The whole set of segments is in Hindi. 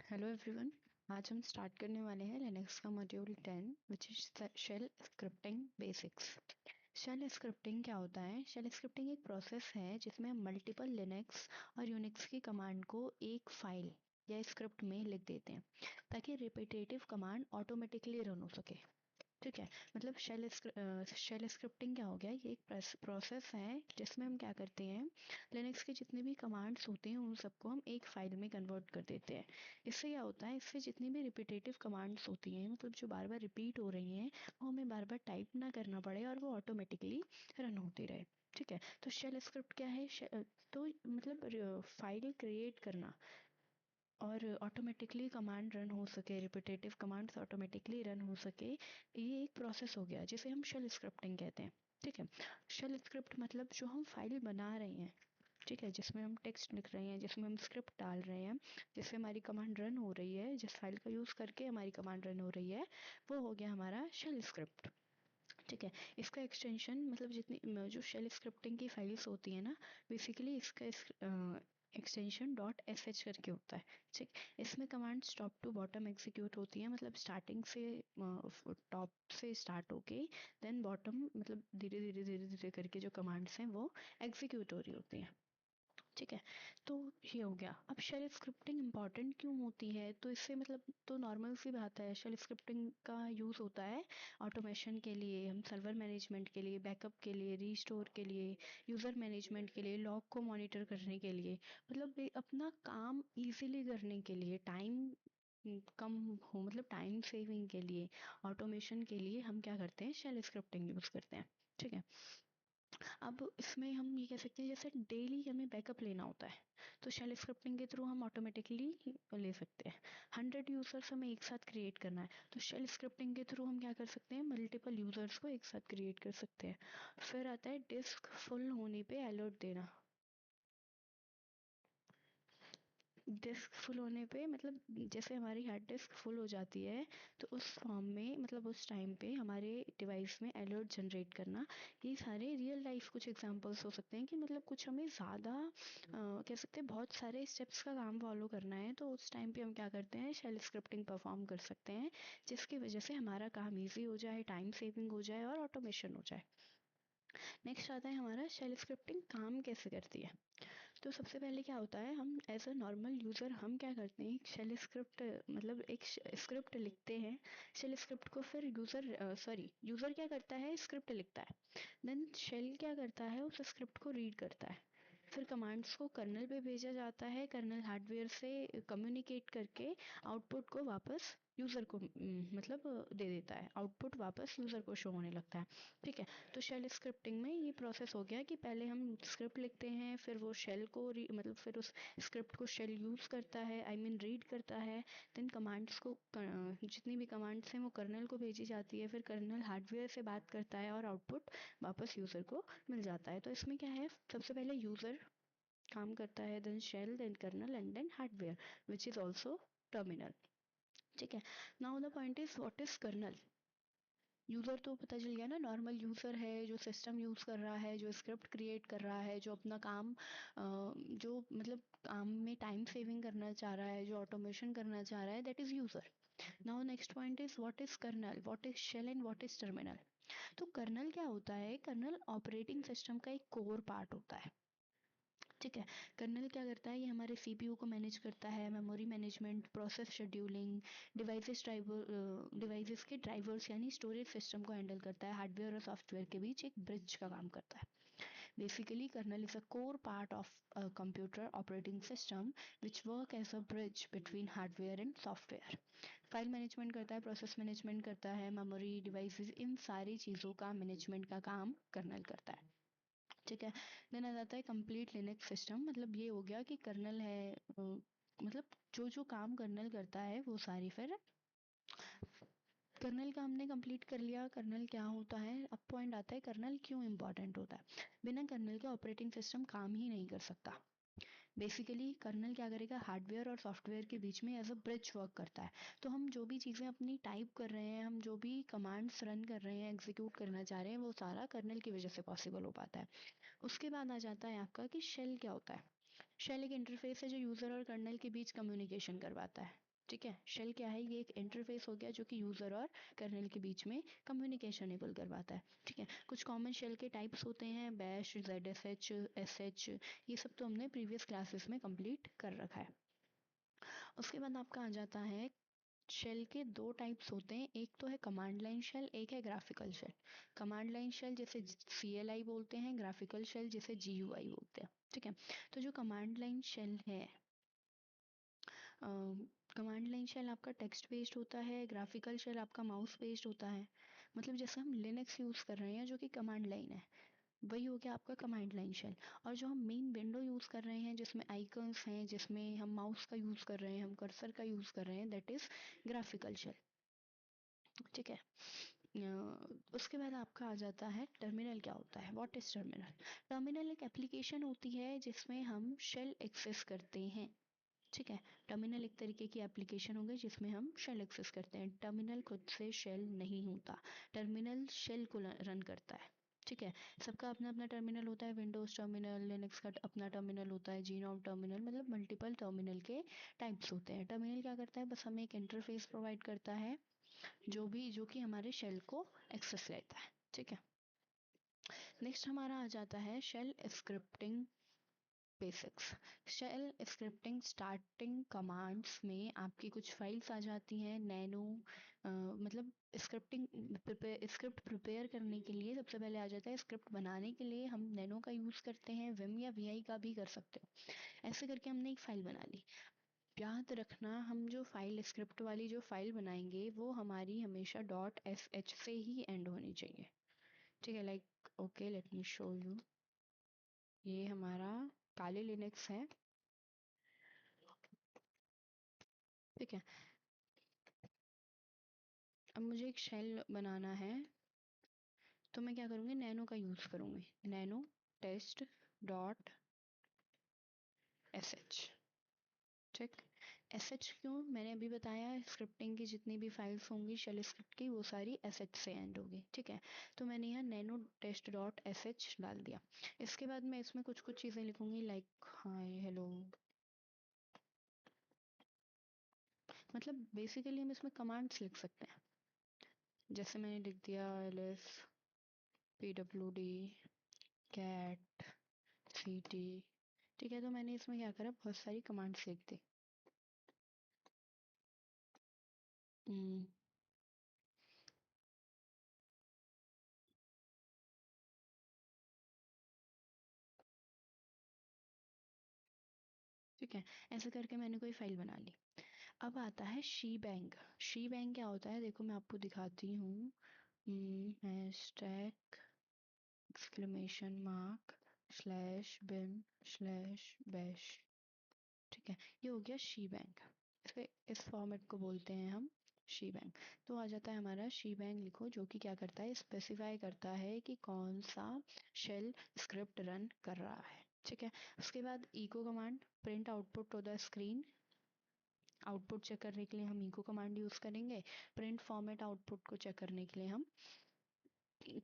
Hello everyone. आज हम स्टार्ट करने वाले हैं लिनक्स का module 10 which is shell scripting basics. Shell scripting क्या होता है? शेल स्क्रिप्टिंग एक प्रोसेस है जिसमें हम मल्टीपल लिनक्स और यूनिक्स की कमांड को एक फाइल या स्क्रिप्ट में लिख देते हैं ताकि रिपीटेटिव कमांड ऑटोमेटिकली रन हो सके। ठीक है, मतलब शेल स्क्रिप्टिंग क्या हो गया? ये एक प्रोसेस है जिसमें हम क्या करते हैं, लिनक्स के जितने भी कमांड्स होते हैं उन सबको हम एक फाइल में कन्वर्ट कर देते हैं। इससे क्या होता है, इससे जितनी भी रिपीटेटिव कमांड्स होती हैं, मतलब जो बार बार रिपीट हो रही हैं, वो हमें बार बार टाइप ना करना पड़े और वो ऑटोमेटिकली रन होती रहे। ठीक है, तो शेल स्क्रिप्ट क्या है? तो मतलब फाइल क्रिएट करना और ऑटोमेटिकली कमांड रन हो सके, रिपीटेटिव कमांड्स ऑटोमेटिकली रन हो सके, ये एक प्रोसेस हो गया जिसे हम शेल स्क्रिप्टिंग कहते हैं। ठीक है, शेल स्क्रिप्ट मतलब जो हम फाइल बना रहे हैं, ठीक है, जिसमें हम टेक्स्ट लिख रहे हैं, जिसमें हम स्क्रिप्ट डाल रहे हैं, जिससे हमारी कमांड रन हो रही है, जिस फाइल का यूज़ करके हमारी कमांड रन हो रही है, वो हो गया हमारा शेल स्क्रिप्ट। ठीक है, इसका एक्सटेंशन मतलब जितनी जो शेल स्क्रिप्टिंग की फाइल्स होती है ना, बेसिकली इसका एक्सटेंशन डॉट एस एच करके होता है। ठीक, इसमें commands top to bottom execute होती है, मतलब स्टार्टिंग से टॉप से स्टार्ट होके देन बॉटम, मतलब धीरे धीरे धीरे धीरे करके जो कमांड्स हैं वो एग्जीक्यूट हो रही होती हैं। ठीक है, तो ये हो गया। अब शेल स्क्रिप्टिंग इम्पॉर्टेंट क्यों होती है? तो इससे मतलब तो नॉर्मल सी बात है, शेल स्क्रिप्टिंग का यूज़ होता है ऑटोमेशन के लिए, हम सर्वर मैनेजमेंट के लिए, बैकअप के लिए, रीस्टोर के लिए, यूज़र मैनेजमेंट के लिए, लॉग को मॉनिटर करने के लिए, मतलब अपना काम इजीली करने के लिए, टाइम कम हो, मतलब टाइम सेविंग के लिए, ऑटोमेशन के लिए हम क्या करते हैं, शेल स्क्रिप्टिंग यूज़ करते हैं। ठीक है, अब इसमें हम ये कह सकते हैं जैसे डेली हमें बैकअप लेना होता है, तो शेल स्क्रिप्टिंग के थ्रू हम ऑटोमेटिकली ले सकते हैं। 100 यूजर्स हमें एक साथ क्रिएट करना है, तो शेल स्क्रिप्टिंग के थ्रू हम क्या कर सकते हैं, मल्टीपल यूजर्स को एक साथ क्रिएट कर सकते हैं। फिर आता है डिस्क फुल होने पे अलर्ट देना। डिस्क फुल होने पे मतलब जैसे हमारी हार्ड डिस्क फुल हो जाती है, तो उस फॉर्म में मतलब उस टाइम पे हमारे डिवाइस में अलर्ट जनरेट करना। ये सारे रियल लाइफ कुछ एग्जांपल्स हो सकते हैं कि मतलब कुछ हमें ज़्यादा कह सकते हैं बहुत सारे स्टेप्स का काम फॉलो करना है, तो उस टाइम पे हम क्या करते हैं, शेल स्क्रिप्टिंग परफॉर्म कर सकते हैं, जिसकी वजह से हमारा काम ईजी हो जाए, टाइम सेविंग हो जाए और ऑटोमेशन हो जाए। नेक्स्ट आता है हमारा शेल स्क्रिप्टिंग काम कैसे करती है। तो सबसे पहले क्या होता है, हम एज अ नॉर्मल यूज़र हम क्या करते हैं, शेल स्क्रिप्ट मतलब एक स्क्रिप्ट लिखते हैं। शेल स्क्रिप्ट को फिर यूज़र क्या करता है, स्क्रिप्ट लिखता है, देन शेल क्या करता है, उस स्क्रिप्ट को रीड करता है, फिर कमांड्स को कर्नल पे भेजा जाता है, कर्नल हार्डवेयर से कम्युनिकेट करके आउटपुट को वापस यूज़र को मतलब दे देता है, आउटपुट वापस यूज़र को शो होने लगता है। ठीक है, तो शेल स्क्रिप्टिंग में ये प्रोसेस हो गया कि पहले हम स्क्रिप्ट लिखते हैं, फिर वो शेल को मतलब फिर उस स्क्रिप्ट को शेल यूज़ करता है, आई मीन रीड करता है, देन कमांड्स को जितनी भी कमांड्स हैं वो कर्नल को भेजी जाती है, फिर कर्नल हार्डवेयर से बात करता है और आउटपुट वापस यूज़र को मिल जाता है। तो इसमें क्या है, सबसे पहले यूज़र काम करता है, then shell, then kernel and then hardware which is also terminal. ठीक है, now the point is what is kernel. User तो पता चल गया ना, नॉर्मल यूज़र है जो सिस्टम यूज़ कर रहा है, जो स्क्रिप्ट क्रिएट कर रहा है, जो अपना काम जो मतलब काम में टाइम सेविंग करना चाह रहा है, जो ऑटोमेशन करना चाह रहा है, that is user. Now next point is what is kernel, what is shell and what is terminal. तो कर्नल क्या होता है, कर्नल ऑपरेटिंग सिस्टम का एक कोर पार्ट होता है। ठीक है, कर्नल क्या करता है, ये हमारे सीपीयू को मैनेज करता है, memory management, process scheduling, devices के ड्राइवर्स यानी स्टोरेज सिस्टम को हैंडल करता है, हार्डवेयर और सॉफ्टवेयर के बीच एक ब्रिज का काम करता है। Basically kernel is a core part of a computer operating system which work as a bridge between hardware and software. File management करता है, प्रोसेस मैनेजमेंट करता है, मेमोरी, डिवाइसेस, इन सारी चीज़ों का मैनेजमेंट का काम कर्नल करता है। ठीक है, देन आ जाता है कंप्लीट लिनक्स सिस्टम, मतलब ये हो गया कि कर्नल है मतलब जो जो काम कर्नल करता है वो सारी फिर कर्नल का हमने कंप्लीट कर लिया। कर्नल क्या होता है, अब पॉइंट आता है कर्नल क्यों इंपॉर्टेंट होता है। बिना कर्नल के ऑपरेटिंग सिस्टम काम ही नहीं कर सकता। बेसिकली कर्नल क्या करेगा, हार्डवेयर और सॉफ्टवेयर के बीच में एज अ ब्रिज वर्क करता है। तो हम जो भी चीज़ें अपनी टाइप कर रहे हैं, हम जो भी कमांड्स रन कर रहे हैं, एग्जीक्यूट करना चाह रहे हैं, वो सारा कर्नल की वजह से पॉसिबल हो पाता है। उसके बाद आ जाता है आपका कि शेल क्या होता है। शेल एक इंटरफेस है जो यूज़र और कर्नल के बीच कम्युनिकेशन करवाता है। ठीक है। शेल क्या है, ये एक इंटरफेस हो गया जो कि यूजर और कर्नेल के बीच में कम्युनिकेशन एबल करवाता है। ठीक है, कुछ कॉमन शेल के टाइप्स होते हैं, बैश, ZSH, SH, ये सब तो हमने प्रीवियस क्लासेस में कंप्लीट कर रखा है। उसके बाद आपका आ जाता है, शेल के दो टाइप्स होते हैं, एक तो है कमांड लाइन शेल, एक है graphical shell. Command line shell जिसे CLI बोलते हैं, ग्राफिकल शेल जिसे GUI बोलते हैं। ठीक है, तो जो कमांड लाइन शेल है, कमांड लाइन शेल आपका टेक्स्ट बेस्ड होता है, ग्राफिकल शेल आपका माउस बेस्ड होता है। मतलब जैसे हम लिनक्स यूज़ कर रहे हैं जो कि कमांड लाइन है, वही हो गया आपका कमांड लाइन शेल। और जो हम मेन विंडो यूज़ कर रहे हैं जिसमें आइकन्स हैं, जिसमें हम माउस का यूज़ कर रहे हैं, हम कर्सर का यूज़ कर रहे हैं, दैट इज़ ग्राफिकल शेल। ठीक है, उसके बाद आपका आ जाता है टर्मिनल। क्या होता है, व्हाट इज टर्मिनल? टर्मिनल एक एप्लीकेशन होती है जिसमें हम शेल एक्सेस करते हैं। ठीक है, टर्मिनल एक तरीके की एप्लीकेशन हो गई जिसमें हम शेल एक्सेस करते हैं। टर्मिनल खुद से शेल नहीं होता, टर्मिनल शेल को रन करता है। ठीक है, सबका अपना अपना टर्मिनल होता है, विंडोज टर्मिनल, लिनक्स का अपना टर्मिनल होता है, जीनोम टर्मिनल, मतलब मल्टीपल टर्मिनल के टाइप्स होते हैं। टर्मिनल क्या करता है, बस हमें एक इंटरफेस प्रोवाइड करता है जो कि हमारे शेल को एक्सेस लेता है। ठीक है, नेक्स्ट हमारा आ जाता है shell scripting basics. Shell scripting starting commands में आपकी कुछ फाइल्स आ जाती हैं। नैनो मतलब स्क्रिप्ट प्रिपेयर करने के लिए सबसे पहले आ जाता है, स्क्रिप्ट बनाने के लिए हम नैनो का यूज़ करते हैं, विम या VI का भी कर सकते हो। ऐसे करके हमने एक फाइल बना ली। याद रखना, हम जो फाइल स्क्रिप्ट वाली जो फाइल बनाएंगे वो हमारी हमेशा .sh से ही एंड होनी चाहिए। ठीक है, like okay, let me show you. ये हमारा काली लिनक्स है। ठीक है, अब मुझे एक शेल बनाना है, तो मैं क्या करूँगी, नैनो का यूज़ करूँगी, नैनो टेस्ट .sh। ठीक, SH क्यों, मैंने अभी बताया, स्क्रिप्टिंग की जितनी भी फाइल्स होंगी शेल स्क्रिप्ट की वो सारी SH से एंड होगी। ठीक है, तो मैंने यहाँ नैनो टेस्ट .sh डाल दिया। इसके बाद मैं इसमें कुछ कुछ चीज़ें लिखूंगी, लाइक हाय हेलो। मतलब बेसिकली हम इसमें कमांड्स लिख सकते हैं, जैसे मैंने लिख दिया ls pwd cat ct। ठीक है, तो मैंने इसमें क्या करा, बहुत सारी कमांड्स लिख दी। हम्म, ठीक है, ऐसे करके मैंने कोई फाइल बना ली। अब आता है शी बैंक। शी बैंक क्या होता है, देखो मैं आपको दिखाती हूँ। Hashtag exclamation mark /bin/bash। ठीक है, ये हो गया शी बैंक। इस फॉर्मेट को बोलते हैं हम शी बैंक। तो आ जाता है हमारा शी बैंक, लिखो, जो कि क्या करता है, स्पेसिफाई करता है कि कौन सा शेल स्क्रिप्ट रन कर रहा है। ठीक है, उसके बाद echo command, print output to the screen. Output check करने के लिए हम इको कमांड यूज करेंगे। प्रिंट फॉर्मेट आउटपुट को चेक करने के लिए हम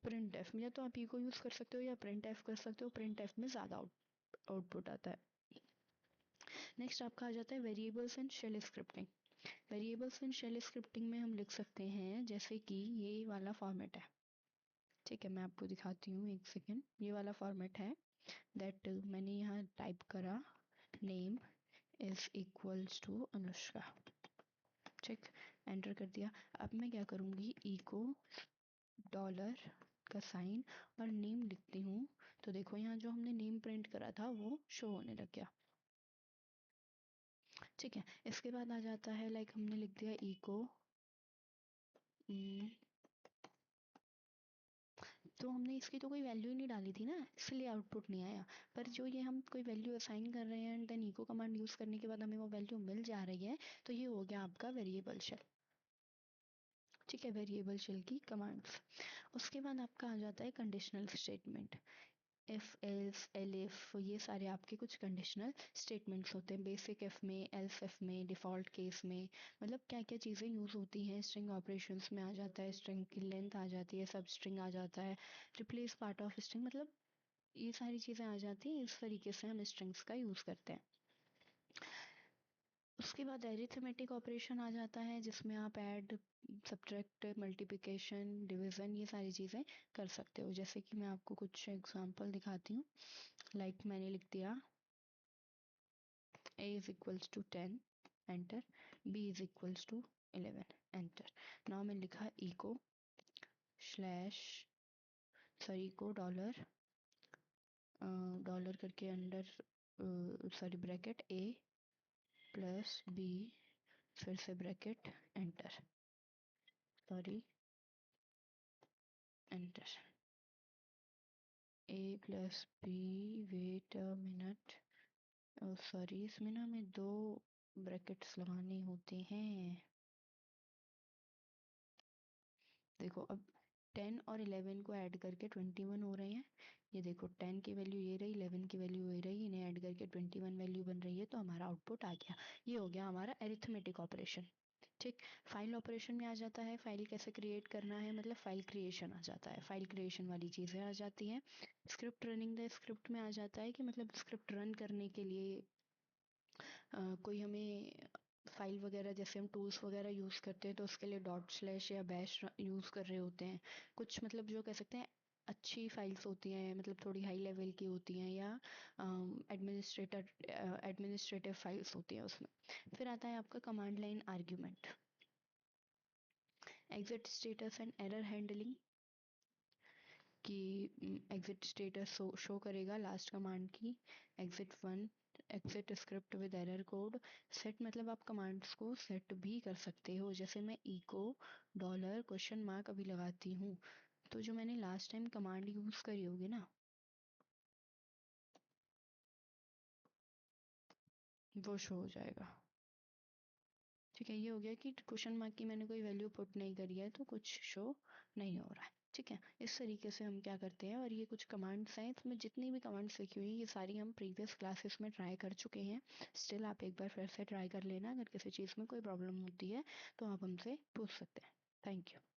प्रिंट एफ, या तो आप इको यूज कर सकते हो या प्रिंट एफ कर सकते हो, प्रिंट एफ में ज्यादा आउटपुट आता है। नेक्स्ट आपका आ जाता है variables and shell scripting. Variables and shell scripting में हम लिख सकते हैं, जैसे कि ये वाला फॉर्मेट है। ठीक है, मैं आपको दिखाती हूँ, एक सेकेंड। ये वाला फॉर्मेट है, दैट मैंने यहाँ टाइप करा, name is equals to Anushka. ठीक, एंटर कर दिया। अब मैं क्या करूँगी, इको डॉलर का साइन और नेम लिखती हूँ। तो देखो यहाँ जो हमने नेम प्रिंट करा था वो शो होने लग गया। ठीक है, इसके बाद आ जाता है, लाइक हमने लिख दिया इको, तो हमने इसकी तो कोई वैल्यू ही नहीं डाली थी ना, इसलिए आउटपुट नहीं आया। पर जो ये हम कोई वैल्यू असाइन कर रहे हैं and then echo command use करने के बाद हमें वो वैल्यू मिल जा रही है, तो ये हो गया आपका वेरिएबल शेल। ठीक है, वेरिएबल शेल की कमांड्स। उसके बाद आपका आ जाता है conditional statement. If else elif, ये सारे आपके कुछ कंडीशनल स्टेटमेंट्स होते हैं। बेसिक इफ में, एल्स इफ में, डिफॉल्ट केस में, मतलब क्या क्या चीज़ें यूज़ होती हैं। स्ट्रिंग ऑपरेशंस में आ जाता है, स्ट्रिंग की लेंथ आ जाती है, सब स्ट्रिंग आ जाता है, रिप्लेस पार्ट ऑफ स्ट्रिंग, मतलब ये सारी चीज़ें आ जाती हैं। इस तरीके से हम स्ट्रिंग्स का यूज़ करते हैं। उसके बाद अरिथमेटिक ऑपरेशन आ जाता है जिसमें आप ऐड, सब्ट्रैक्ट, मल्टीप्लिकेशन, डिवीजन, ये सारी चीज़ें कर सकते हो। जैसे कि मैं आपको कुछ एग्जांपल दिखाती हूँ। लाइक मैंने लिख दिया a is equals to 10, enter, b is equals to 11, enter. Now मैं लिखा echo slash, sorry echo dollar, dollar करके under, sorry bracket a plus b, फिर से bracket, enter, sorry enter, a plus b, wait a minute, sorry इसमें ना हमें 2 ब्रैकेट्स लगाने होते हैं। देखो अब 10 और 11 को ऐड करके 21 हो रहे हैं। ये देखो 10 की वैल्यू ये रही, 11 की वैल्यू ये रही, इन्हें ऐड करके 21 वैल्यू बन रही है, तो हमारा आउटपुट आ गया। ये हो गया हमारा अरिथमेटिक ऑपरेशन। ठीक, फाइल ऑपरेशन में आ जाता है, फाइल कैसे क्रिएट करना है, मतलब फाइल क्रिएशन आ जाता है, फाइल क्रिएशन वाली चीज़ें आ जाती हैं। स्क्रिप्ट रनिंग द स्क्रिप्ट में आ जाता है कि मतलब स्क्रिप्ट रन करने के लिए कोई हमें फाइल वगैरह, जैसे हम टूल्स वगैरह यूज़ करते हैं तो उसके लिए डॉट स्लैश या बैश यूज़ कर रहे होते हैं। कुछ मतलब जो कह सकते हैं अच्छी फाइल्स होती हैं, मतलब थोड़ी हाई लेवल की होती हैं, या एडमिनिस्ट्रेटिव फाइल्स होती हैं उसमें। फिर आता है आपका command line argument, exit status and error handling, कि एग्जिट स्टेटस शो करेगा लास्ट कमांड की, exit 1, exit script with error code. Set मतलब आप कमांड्स को सेट भी कर सकते हो, जैसे मैं इको डॉलर क्वेश्चन मार्क अभी लगाती हूँ, तो जो मैंने लास्ट टाइम कमांड यूज करी होगी ना, वो शो हो जाएगा। ठीक है, ये हो गया कि क्वेश्चन मार्क की मैंने कोई वैल्यू पुट नहीं करी है तो कुछ शो नहीं हो रहा है। ठीक है, इस तरीके से हम क्या करते हैं। और ये कुछ कमांड्स हैं, इसमें जितनी भी कमांड्स लिखी हुई हैं ये सारी हम प्रीवियस क्लासेस में ट्राई कर चुके हैं। स्टिल आप एक बार फिर से ट्राई कर लेना, अगर किसी चीज़ में कोई प्रॉब्लम होती है तो आप हमसे पूछ सकते हैं। Thank you.